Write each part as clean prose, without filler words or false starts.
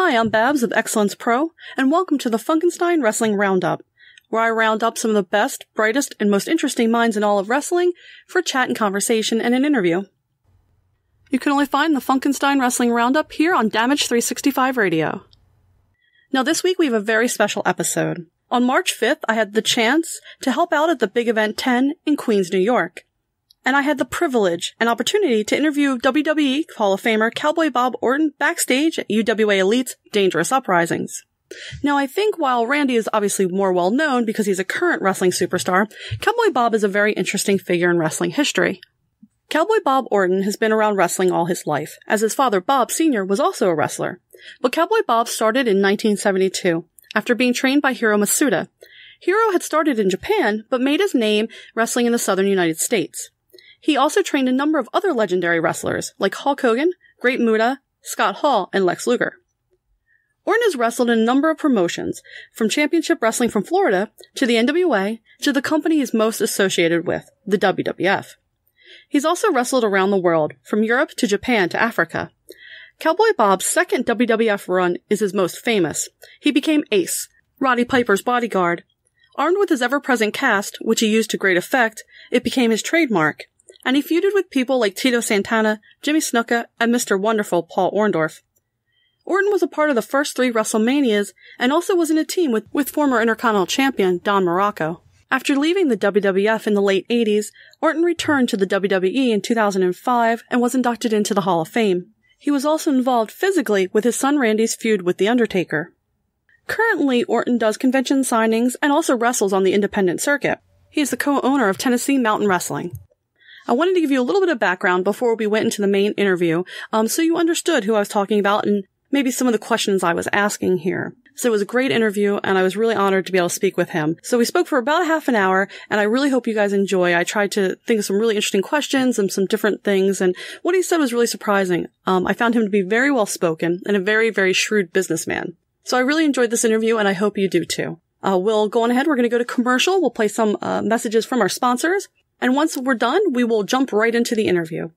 Hi, I'm Babs of Excellence Pro, and welcome to the Funkenstein Wrestling Roundup, where I round up some of the best, brightest, and most interesting minds in all of wrestling for chat and conversation and an interview. You can only find the Funkenstein Wrestling Roundup here on Damage 365 Radio. Now this week we have a very special episode. On March 5th, I had the chance to help out at the Big Event 10 in Queens, New York. And I had the privilege and opportunity to interview WWE Hall of Famer Cowboy Bob Orton backstage at UWA Elite's Dangerous Uprisings. Now, I think while Randy is obviously more well known because he's a current wrestling superstar, Cowboy Bob is a very interesting figure in wrestling history. Cowboy Bob Orton has been around wrestling all his life, as his father Bob Sr. was also a wrestler. But Cowboy Bob started in 1972, after being trained by Hiro Masuda. Hiro had started in Japan, but made his name wrestling in the southern United States. He also trained a number of other legendary wrestlers, like Hulk Hogan, Great Muta, Scott Hall, and Lex Luger. Orton has wrestled in a number of promotions, from Championship Wrestling from Florida, to the NWA, to the company he's most associated with, the WWF. He's also wrestled around the world, from Europe to Japan to Africa. Cowboy Bob's second WWF run is his most famous. He became Ace, Roddy Piper's bodyguard. Armed with his ever-present cast, which he used to great effect, it became his trademark. And he feuded with people like Tito Santana, Jimmy Snuka, and Mr. Wonderful Paul Orndorff. Orton was a part of the first 3 WrestleManias, and also was in a team with former Intercontinental Champion Don Morocco. After leaving the WWF in the late 80s, Orton returned to the WWE in 2005 and was inducted into the Hall of Fame. He was also involved physically with his son Randy's feud with The Undertaker. Currently, Orton does convention signings and also wrestles on the independent circuit. He is the co-owner of Tennessee Mountain Wrestling. I wanted to give you a little bit of background before we went into the main interview, so you understood who I was talking about and maybe some of the questions I was asking here. So it was a great interview, and I was really honored to be able to speak with him. So we spoke for about a half an hour, and I really hope you guys enjoy. I tried to think of some really interesting questions and some different things, and what he said was really surprising. I found him to be very well-spoken and a very, very shrewd businessman. So I really enjoyed this interview, and I hope you do too. We'll go on ahead. We're going to go to commercial. We'll play some messages from our sponsors. And once we're done, we will jump right into the interview.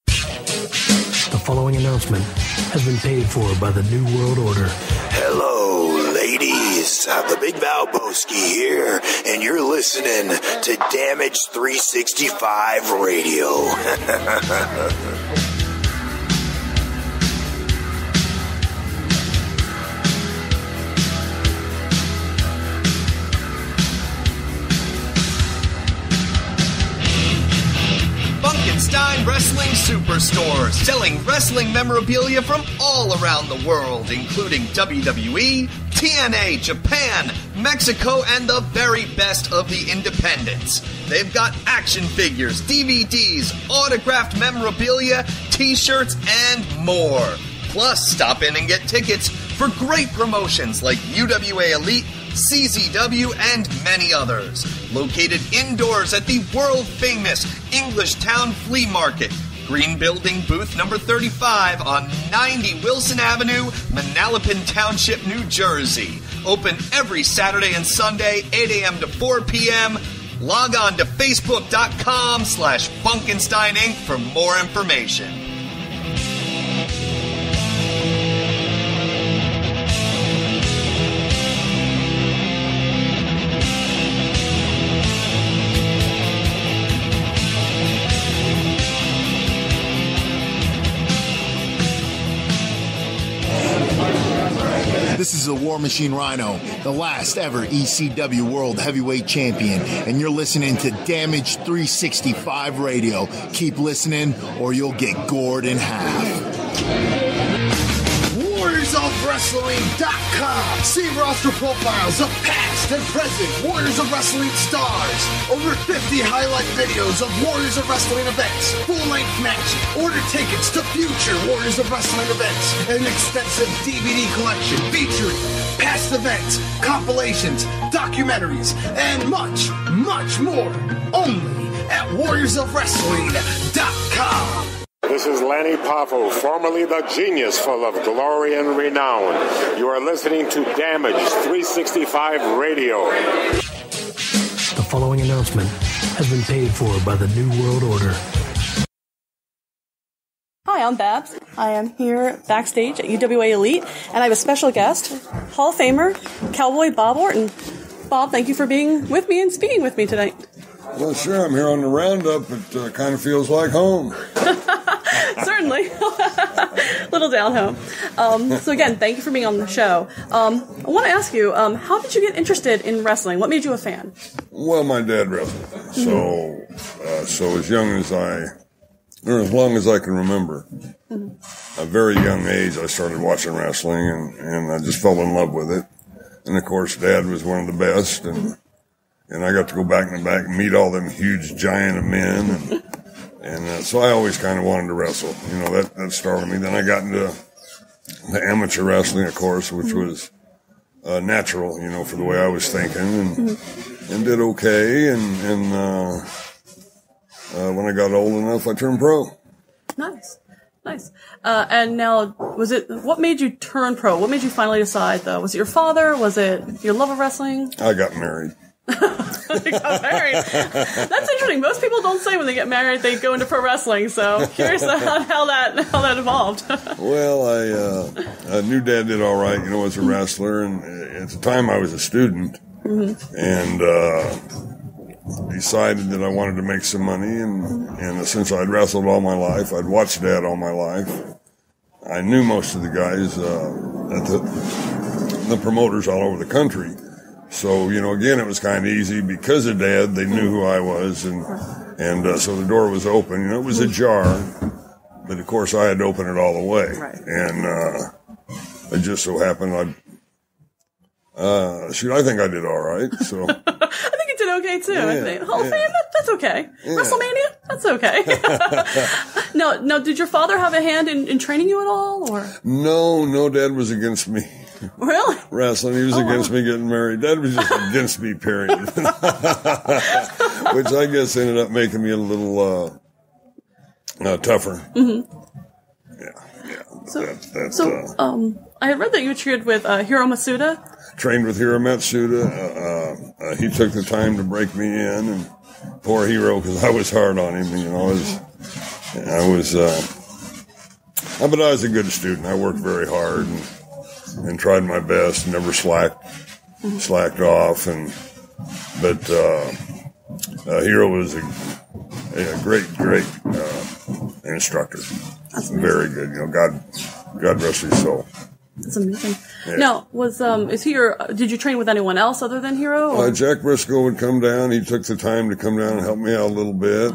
The following announcement has been paid for by the New World Order. Hello, ladies. The Big Valboski here, and you're listening to Damage 365 Radio. Funkenstein Wrestling Superstore, selling wrestling memorabilia from all around the world, including WWE, TNA, Japan, Mexico, and the very best of the independents. They've got action figures, DVDs, autographed memorabilia, t-shirts, and more. Plus, stop in and get tickets for great promotions like UWA Elite, CZW, and many others. Located indoors at the world-famous Englishtown Flea Market, Green Building, booth number 35 on 90 Wilson Avenue, Manalapan Township, New Jersey. Open every Saturday and Sunday, 8 a.m. to 4 p.m. Log on to Facebook.com/Funkenstein Inc. for more information. This is the War Machine Rhino, the last ever ECW World Heavyweight Champion, and you're listening to Damage 365 Radio. Keep listening or you'll get gored in half. WarriorsOfWrestling.com. See roster profiles of past and present Warriors of Wrestling stars. Over 50 highlight videos of Warriors of Wrestling events, full-length matches. Order tickets to future Warriors of Wrestling events. An extensive DVD collection featuring past events, compilations, documentaries, and much, much more. Only at WarriorsOfWrestling.com. This is Lanny Poffo, formerly the genius full of glory and renown. You are listening to Damage 365 Radio. The following announcement has been paid for by the New World Order. Hi, Hi, I'm Babs. I am here backstage at UWA Elite, and I have a special guest, Hall of Famer, Cowboy Bob Orton. Bob, thank you for being with me and speaking with me tonight. Well, sure, I'm here on the Roundup. It kind of feels like home. Certainly. Little down home. So again, thank you for being on the show. I want to ask you, how did you get interested in wrestling? What made you a fan? Well, my dad wrestled. So as young as or as long as I can remember, a very young age, I started watching wrestling, and I just fell in love with it. And of course, Dad was one of the best, and I got to go back in the back and meet all them huge giant of men, and so I always kind of wanted to wrestle. You know, that started me. Then I got into the amateur wrestling, of course, which was natural, you know, for the way I was thinking, and did okay. And when I got old enough, I turned pro. Nice. And now, what made you turn pro? What made you finally decide, though? Was it your father? Was it your love of wrestling? I got married. You got married. That's interesting. Most people don't say when they get married they go into pro wrestling, so curious how that evolved. Well, I knew Dad did all right, you know, as a wrestler, and at the time I was a student, and decided that I wanted to make some money, and since I'd wrestled all my life, I'd watched Dad all my life. I knew most of the guys at the promoters all over the country. So, you know, again, it was kind of easy because of Dad. They knew who I was, and so the door was open. You know, it was ajar, but of course I had to open it all the way. Right. And it just so happened I think I did all right. So I think you did okay too. Yeah, I think Hall of Fame, that's okay. Yeah. WrestleMania, that's okay. Now, did your father have a hand in training you at all, or? No, Dad was against me. Really? Wrestling. He was against me getting married. Dad was just against me, period. Which I guess ended up making me a little tougher. Yeah. So, I had read that you trained with Hiro Masuda. Trained with Hiro Matsuda. He took the time to break me in, and poor Hiro, because I was hard on him. You know, but I was a good student. I worked very hard and tried my best. Never slacked off. But Hiro was a great instructor. That's amazing. Very good. You know, God rest his soul. That's amazing. Yeah. Now, did you train with anyone else other than Hiro? Jack Briscoe would come down. He took the time to come down and help me out a little bit.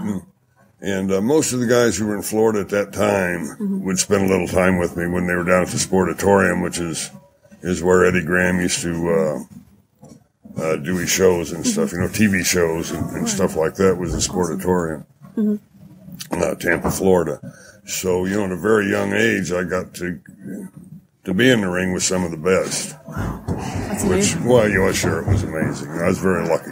And most of the guys who were in Florida at that time would spend a little time with me when they were down at the Sportatorium, which is where Eddie Graham used to do his shows and stuff, you know, TV shows and stuff like that was the Sportatorium. Tampa, Florida. So, you know, at a very young age, I got to be in the ring with some of the best. That's amazing. Well, you know, sure, it was amazing. I was very lucky.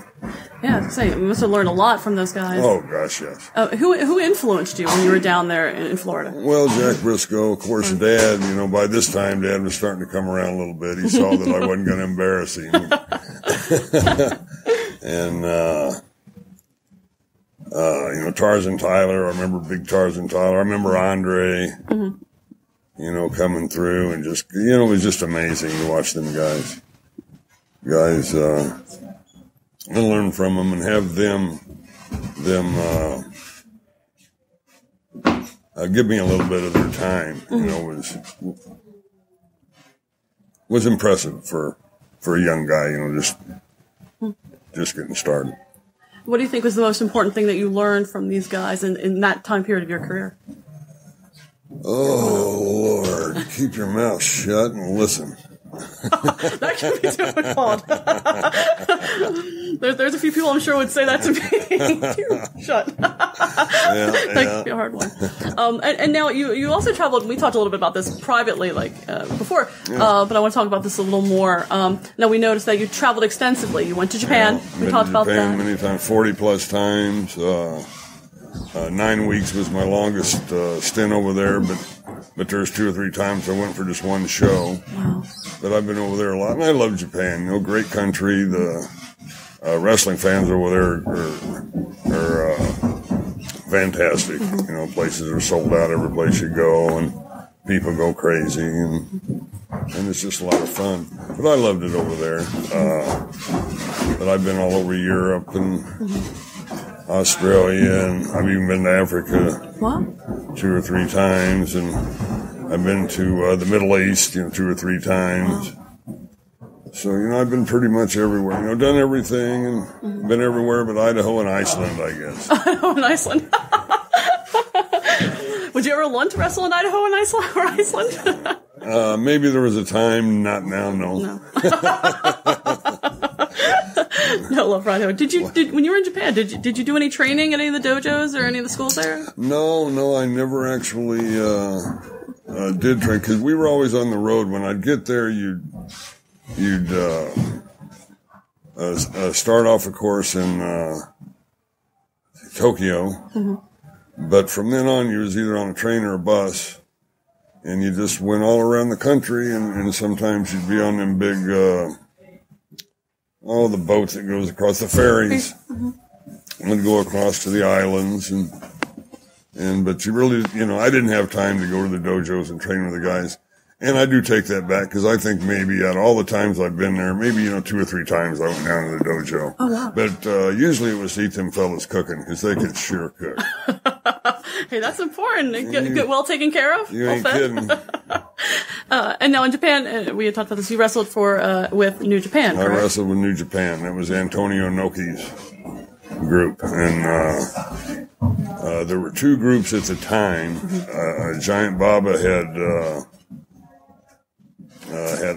Yeah, I was gonna say, you must have learned a lot from those guys. Oh, gosh, yes. Who influenced you when you were down there in Florida? Well, Jack Briscoe, of course, Dad. You know, by this time, Dad was starting to come around a little bit. He saw that I wasn't going to embarrass him. And, you know, Tarzan Tyler. I remember big Tarzan Tyler. I remember Andre, you know, coming through, and just, you know, it was just amazing to watch them guys, and learn from them and have them give me a little bit of their time. You know, was impressive for a young guy. You know, just getting started. What do you think was the most important thing that you learned from these guys in that time period of your career? Oh, Lord, keep your mouth shut and listen. That can be difficult. There's a few people I'm sure would say that to me. Shut. That could be a hard one. And now you also traveled, and we talked a little bit about this privately, before, but I want to talk about this a little more. Now, we noticed that you traveled extensively. You went to Japan. We talked about that. Many times, 40 plus times. 9 weeks was my longest stint over there, but there's 2 or 3 times I went for just one show. Wow. But I've been over there a lot, and I love Japan. You know, great country. The wrestling fans over there are fantastic. You know, places are sold out every place you go, and people go crazy, and it's just a lot of fun. But I loved it over there. But I've been all over Europe and Australia, and I've even been to Africa 2 or 3 times, and I've been to the Middle East, 2 or 3 times. So, I've been pretty much everywhere. Done everything and been everywhere but Idaho and Iceland, I guess. Idaho and Iceland. Would you ever want to wrestle in Idaho and Iceland? Maybe there was a time, not now, no. No love for Idaho. When you were in Japan, did you do any training at any of the dojos or any of the schools there? No, I never actually did train, because we were always on the road. When I'd get there, you'd start off a course in Tokyo, but from then on, you was either on a train or a bus, and you just went all around the country, and sometimes you'd be on them big, the boats that goes across the ferries, and go across to the islands, but you really, I didn't have time to go to the dojos and train with the guys. And I do take that back, because I think maybe out of all the times I've been there, maybe, 2 or 3 times I went down to the dojo. Oh, wow. But usually it was to eat them fellas cooking, because they could sure cook. Hey, that's important. Get well taken care of. You ain't kidding. And now in Japan, we had talked about this, you wrestled with New Japan, correct? I wrestled with New Japan. That was Antonio Inoki's group. And there were 2 groups at the time. Giant Baba had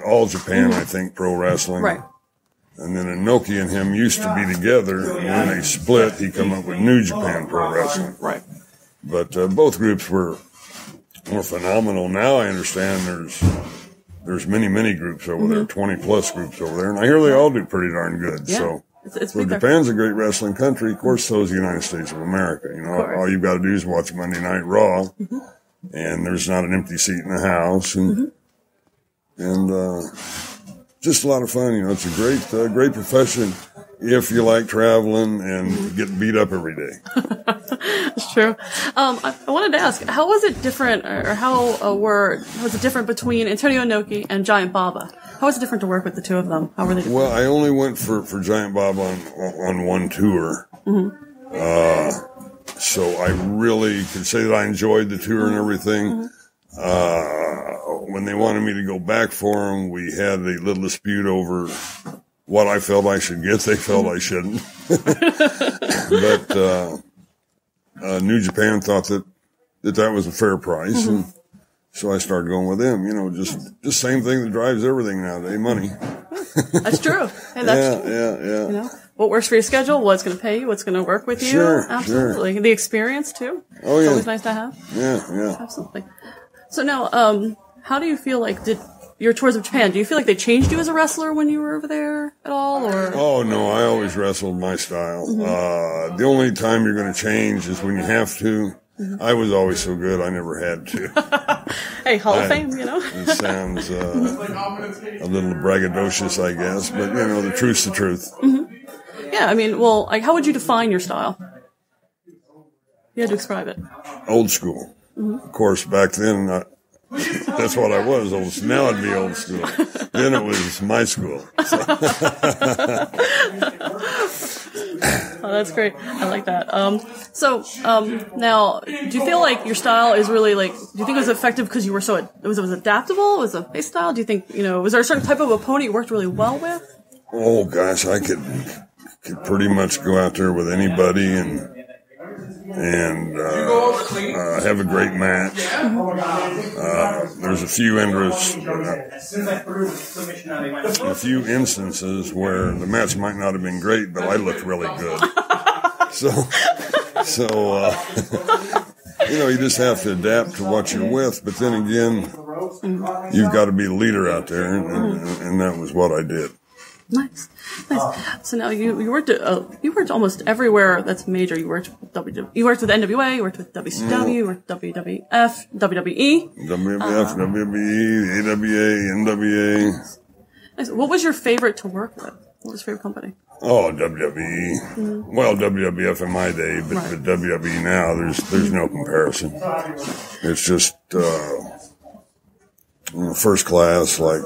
All Japan, I think, pro wrestling. Right. And then Inoki and him used to be together, and when they split, he come up with New Japan Pro Wrestling. Right. But both groups were phenomenal. Now I understand there's many groups over there, 20+ groups over there, and I hear they all do pretty darn good. Yeah. So Japan's a great wrestling country. Of course, so is the United States of America. All you've got to do is watch Monday Night Raw, and there's not an empty seat in the house, and just a lot of fun. It's a great profession if you like traveling and getting beat up every day. That's true. I wanted to ask, how was it different, or was it different between Antonio Inoki and Giant Baba? How was it different to work with the 2 of them? How were they different? Well, I only went for Giant Baba on 1 tour. So I really could say that I enjoyed the tour and everything. When they wanted me to go back for them, we had a little dispute over what I felt I should get. They felt I shouldn't. But New Japan thought that was a fair price, and so I started going with them. Just same thing that drives everything nowadays, money. That's true. Hey, that's true. Yeah. What works for your schedule, what's going to pay you, what's going to work with you. Sure, absolutely. Sure. The experience, too. Oh, yeah. It's always nice to have. Yeah. Absolutely. So now, how do you feel like your tours of Japan, do you feel like they changed you as a wrestler when you were over there at all? Or? Oh, no, I always wrestled my style. The only time you're going to change is when you have to. I was always so good, I never had to. Hey, Hall of Fame, It sounds a little braggadocious, I guess, but, the truth's the truth. Yeah, I mean, how would you define your style? You had to describe it. Old school. Of course, back then, that's what I was, old school. Now it'd be old school. Then it was my school. So. Oh, that's great. I like that. Now, do you feel like your style is really do you think it was effective because you were it was adaptable? Was it a base style? Do you think, was there a certain type of opponent you worked really well with? Oh, gosh, I could pretty much go out there with anybody and have a great match. There's a few instances where the match might not have been great, but I looked really good. You just have to adapt to what you're with. But then again, you've got to be the leader out there, and that was what I did. Nice. So now you worked almost everywhere that's major. You worked with NWA, you worked with WCW, you worked with WWF, WWE. WWF, WWE, AWA, NWA. Nice. What was your favorite to work with? What was your favorite company? Oh, WWE. Mm-hmm. Well, WWF in my day, but WWE now, there's no comparison. It's just first class, like